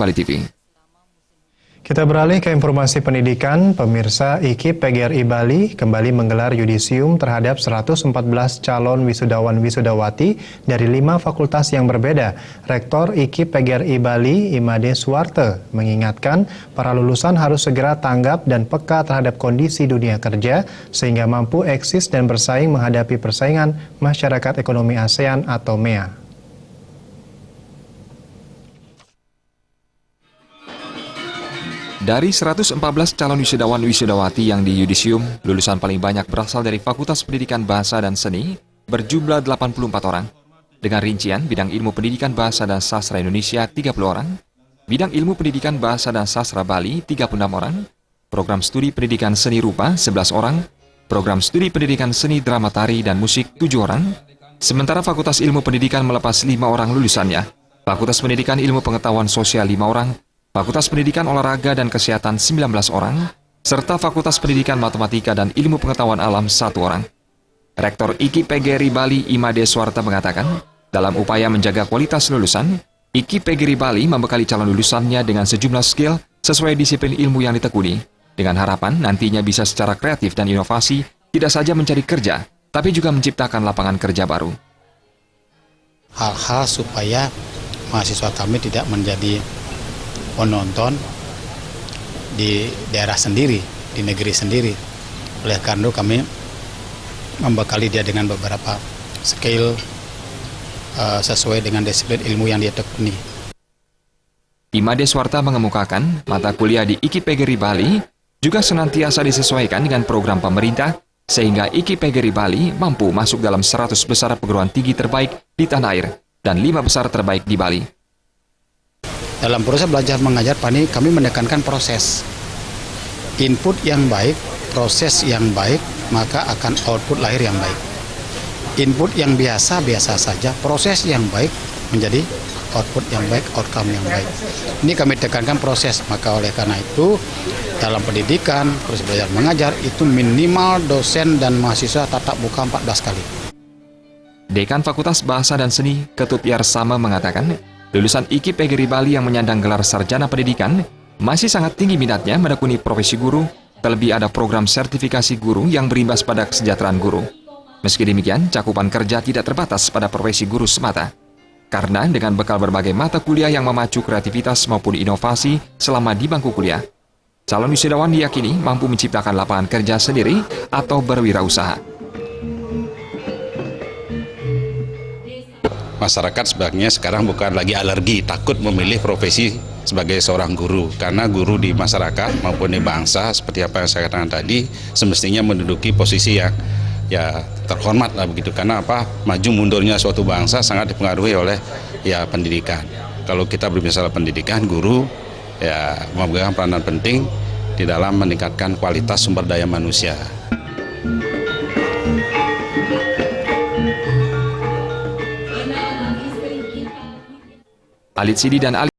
Bali TV. Kita beralih ke informasi pendidikan. Pemirsa, IKIP PGRI Bali kembali menggelar yudisium terhadap 114 calon wisudawan-wisudawati dari 5 fakultas yang berbeda. Rektor IKIP PGRI Bali, Imade Suwarte, mengingatkan para lulusan harus segera tanggap dan peka terhadap kondisi dunia kerja sehingga mampu eksis dan bersaing menghadapi persaingan masyarakat ekonomi ASEAN atau MEA. Dari 114 calon wisudawan-wisudawati yang di yudisium, lulusan paling banyak berasal dari Fakultas Pendidikan Bahasa dan Seni berjumlah 84 orang. Dengan rincian bidang ilmu pendidikan bahasa dan sastra Indonesia 30 orang, bidang ilmu pendidikan bahasa dan sastra Bali 36 orang, program studi pendidikan seni rupa 11 orang, program studi pendidikan seni drama tari dan musik 7 orang, sementara Fakultas Ilmu Pendidikan melepas 5 orang lulusannya, Fakultas Pendidikan Ilmu Pengetahuan Sosial 5 orang, Fakultas Pendidikan Olahraga dan Kesehatan 19 orang, serta Fakultas Pendidikan Matematika dan Ilmu Pengetahuan Alam 1 orang. Rektor IKIP PGRI Bali Imade Suwarte mengatakan, dalam upaya menjaga kualitas lulusan, IKIP PGRI Bali membekali calon lulusannya dengan sejumlah skill sesuai disiplin ilmu yang ditekuni, dengan harapan nantinya bisa secara kreatif dan inovasi tidak saja mencari kerja, tapi juga menciptakan lapangan kerja baru. Hal-hal supaya mahasiswa kami tidak menjadi penonton di daerah sendiri, di negeri sendiri. Oleh karena itu kami membekali dia dengan beberapa skill sesuai dengan disiplin ilmu yang dia tekuni. Imade Suwarte mengemukakan mata kuliah di IKIP PGRI Bali juga senantiasa disesuaikan dengan program pemerintah sehingga IKIP PGRI Bali mampu masuk dalam 100 besar perguruan tinggi terbaik di tanah air dan 5 besar terbaik di Bali. Dalam proses belajar mengajar kami menekankan proses. Input yang baik, proses yang baik, maka akan output lahir yang baik. Input yang biasa-biasa saja, proses yang baik menjadi output yang baik, outcome yang baik. Ini kami tekankan proses, maka oleh karena itu dalam pendidikan, proses belajar mengajar itu minimal dosen dan mahasiswa tatap muka 14 kali. Dekan Fakultas Bahasa dan Seni Ketut Yarsama mengatakan, lulusan IKIP PGRI Bali yang menyandang gelar sarjana pendidikan masih sangat tinggi minatnya menekuni profesi guru, terlebih ada program sertifikasi guru yang berimbas pada kesejahteraan guru. Meski demikian, cakupan kerja tidak terbatas pada profesi guru semata. Karena dengan bekal berbagai mata kuliah yang memacu kreativitas maupun inovasi selama di bangku kuliah, calon wisudawan diyakini mampu menciptakan lapangan kerja sendiri atau berwirausaha. Masyarakat sebaiknya sekarang bukan lagi alergi, takut memilih profesi sebagai seorang guru. Karena guru di masyarakat maupun di bangsa, seperti apa yang saya katakan tadi, semestinya menduduki posisi yang terhormat lah begitu. Karena apa? Maju mundurnya suatu bangsa sangat dipengaruhi oleh pendidikan. Kalau kita berbicara pendidikan, guru memegang peranan penting di dalam meningkatkan kualitas sumber daya manusia. Alit Sidi dan